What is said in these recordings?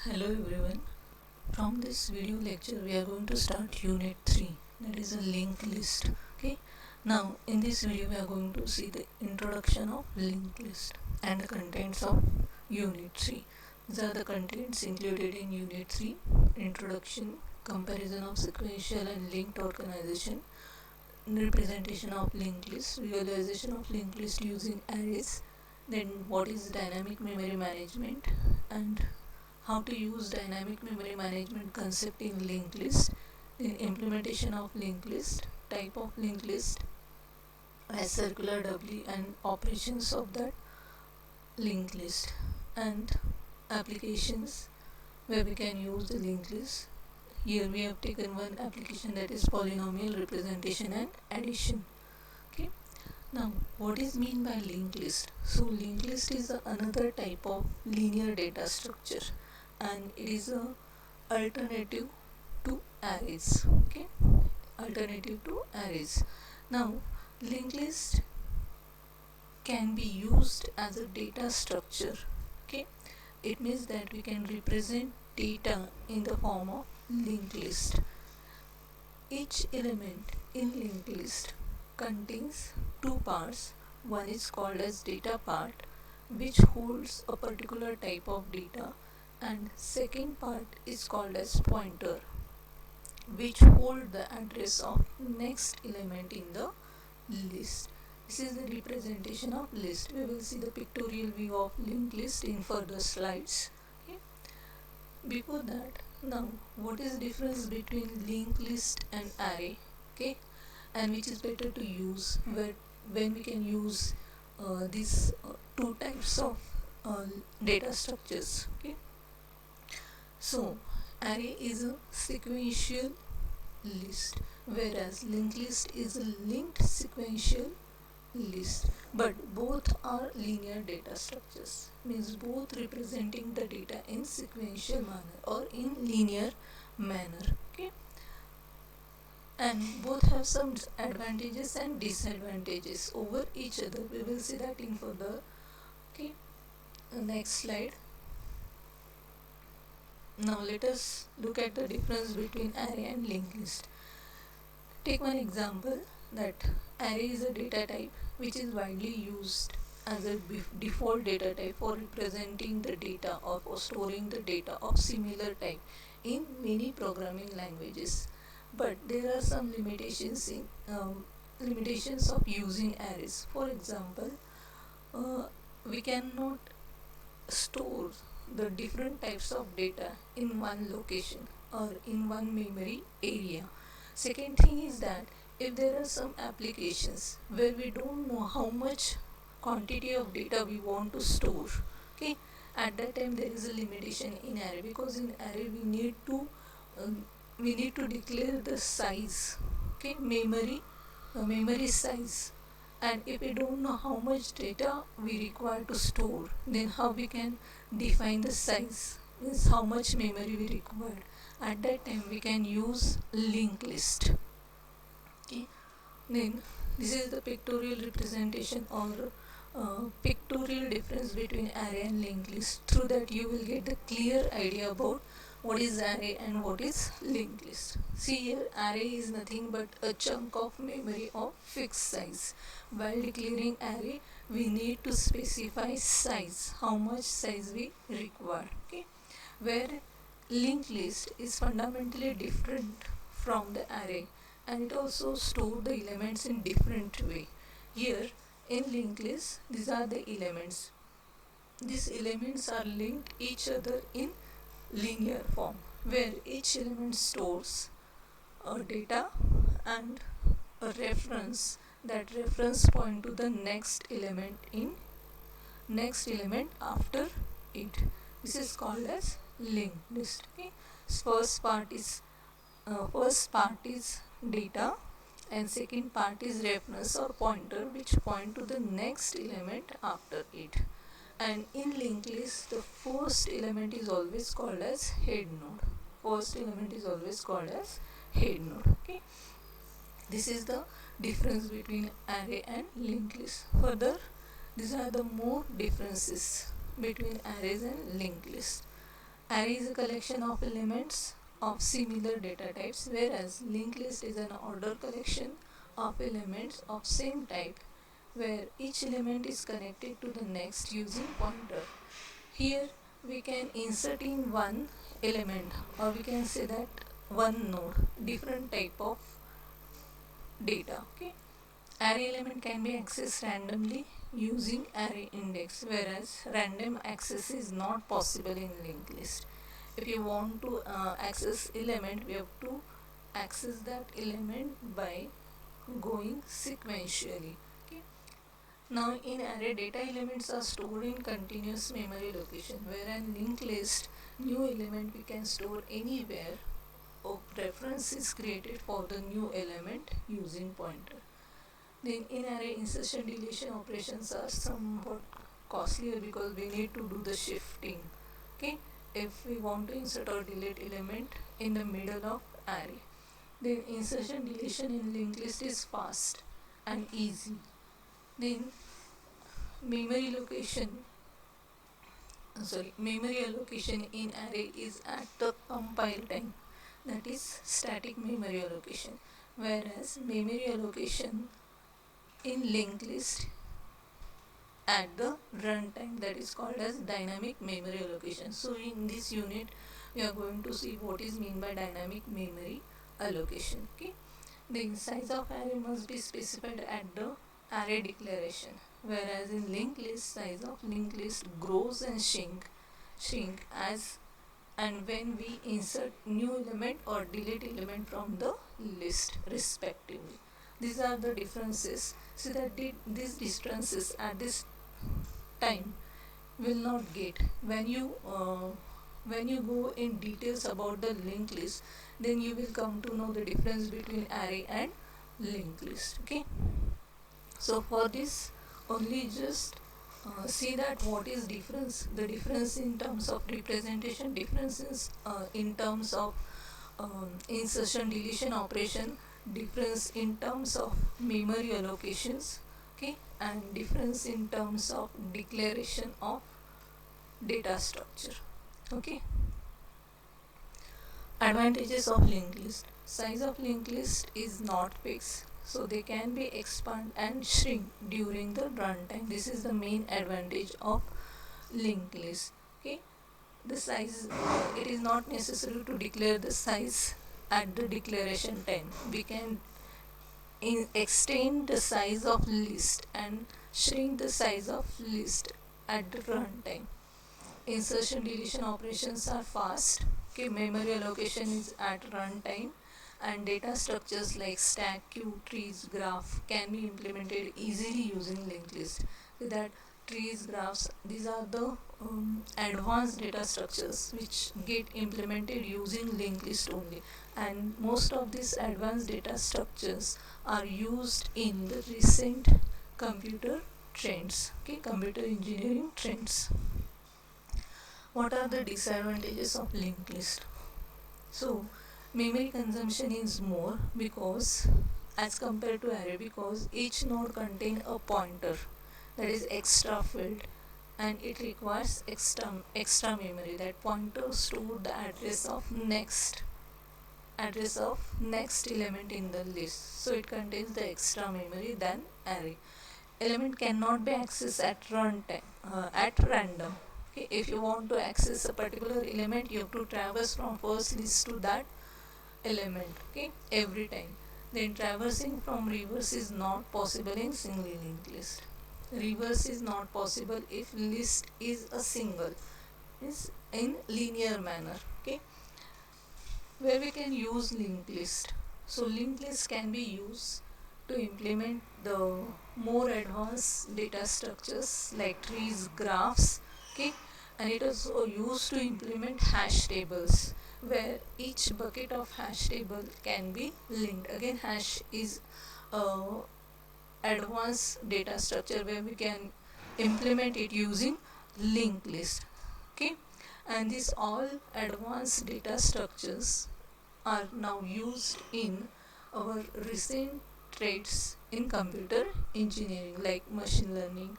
Hello everyone. From this video lecture we are going to start unit 3, that is a linked list. Okay. Now in this video we are going to see the introduction of linked list and the contents of unit 3. These are the contents included in unit 3: introduction, comparison of sequential and linked organization, representation of linked list, visualization of linked list using arrays, then what is dynamic memory management, and how to use dynamic memory management concept in linked list, then implementation of linked list, type of linked list as circular doubly and operations of that linked list, and applications where we can use the linked list. Here we have taken one application, that is polynomial representation and addition. Okay. Now what is mean by linked list? So linked list is another type of linear data structure, and it is a alternative to arrays. Okay, alternative to arrays. Now linked list can be used as a data structure. Okay, it means that we can represent data in the form of linked list. Each element in linked list contains two parts. One is called as data part, which holds a particular type of data, and second part is called as pointer, which hold the address of next element in the list. This is the representation of list. We will see the pictorial view of linked list in further slides. Okay. Before that, now what is the difference between linked list and array? Okay, and which is better to use when we can use these two types of uh, data structures. Okay, so array is a sequential list, whereas linked list is a linked sequential list, but both are linear data structures, means both representing the data in sequential manner or in linear manner. Okay, and both have some advantages and disadvantages over each other. We will see that in further. Okay, next slide. Now let us look at the difference between array and linked list. Take one example, that array is a data type which is widely used as a default data type for representing the data or storing the data of similar type in many programming languages. But there are some limitations of using arrays. For example, we cannot store the different types of data in one location or in one memory area. Second thing is that if there are some applications where we don't know how much quantity of data we want to store, okay, at that time there is a limitation in array, because in array we need to declare the size, okay, memory size, and if we don't know how much data we require to store, then how we can define the size, means how much memory we require. At that time we can use linked list. Okay, then this is the pictorial representation or pictorial difference between array and linked list. Through that you will get the clear idea about what is array and what is linked list. See here, array is nothing but a chunk of memory of fixed size. While declaring array, we need to specify size, how much size we require. Okay, where linked list is fundamentally different from the array, and it also store the elements in different way. Here in linked list, these are the elements. These elements are linked each other in linear form, where each element stores a data and a reference. That reference point to the next element after it. This is called as linked list. Okay, first part is data, and second part is reference or pointer, which point to the next element after it. And in linked list, the first element is always called as head node. First element is always called as head node. Okay, this is the difference between array and linked list. Further, these are the more differences between arrays and linked list. Array is a collection of elements of similar data types, whereas linked list is an ordered collection of elements of same type, where each element is connected to the next using pointer. Here we can insert in one element, or we can say that one node, different type of data. Okay. Array element can be accessed randomly using array index, whereas random access is not possible in linked list. If you want to access element, we have to access that element by going sequentially. Okay. Now in array, data elements are stored in continuous memory location, where in linked list, new element we can store anywhere, or reference is created for the new element using pointer. Then in array, insertion deletion operations are somewhat costlier because we need to do the shifting. Okay, if we want to insert or delete element in the middle of array, then insertion deletion in linked list is fast and easy. Then memory location memory allocation in array is at the compile time, that is static memory allocation, whereas memory allocation in linked list at the runtime, that is called as dynamic memory allocation. So in this unit we are going to see what is mean by dynamic memory allocation. Okay, the size of array must be specified at the array declaration, whereas in linked list, size of linked list grows and shrink as and when we insert new element or delete element from the list respectively. These are the differences. So that these differences at this time will not get when you go in details about the linked list, then you will come to know the difference between array and linked list. Okay, so for this only just see that what is difference, the difference in terms of representation, differences in terms of insertion deletion operation, difference in terms of memory allocations. Okay, and difference in terms of declaration of data structure. Okay, advantages of linked list: size of linked list is not fixed, so they can be expand and shrink during the runtime. This is the main advantage of linked list. Okay, the size, it is not necessary to declare the size at the declaration time. We can extend the size of list and shrink the size of list at the runtime. Insertion deletion operations are fast. Okay, memory allocation is at runtime, and data structures like stack, queue, trees, graph can be implemented easily using linked list. So that trees, graphs, these are the advanced data structures which get implemented using linked list only, and most of these advanced data structures are used in the recent computer trends. Okay, computer engineering trends. What are the disadvantages of linked list? So memory consumption is more because as compared to array, because each node contains a pointer, that is extra field, and it requires extra memory. That pointer store the address of next element in the list, so it contains the extra memory than array. Element cannot be accessed at runtime, at random. Okay, if you want to access a particular element, you have to traverse from first list to that element. Okay, every time. Then traversing from reverse is not possible in single linked list. Reverse is not possible if list is a single, is in linear manner. Okay, where we can use linked list. So linked list can be used to implement the more advanced data structures like trees, graphs. Okay, and it is used to implement hash tables, where each bucket of hash table can be linked. Again, hash is a advanced data structure where we can implement it using linked list. Okay, and these all advanced data structures are now used in our recent trades in computer engineering like machine learning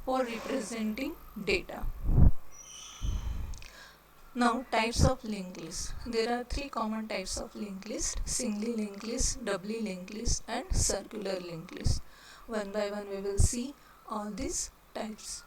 for representing data. Now, types of linked list. There are three common types of linked list: singly linked list, doubly linked list, and circular linked list. One by one we will see all these types.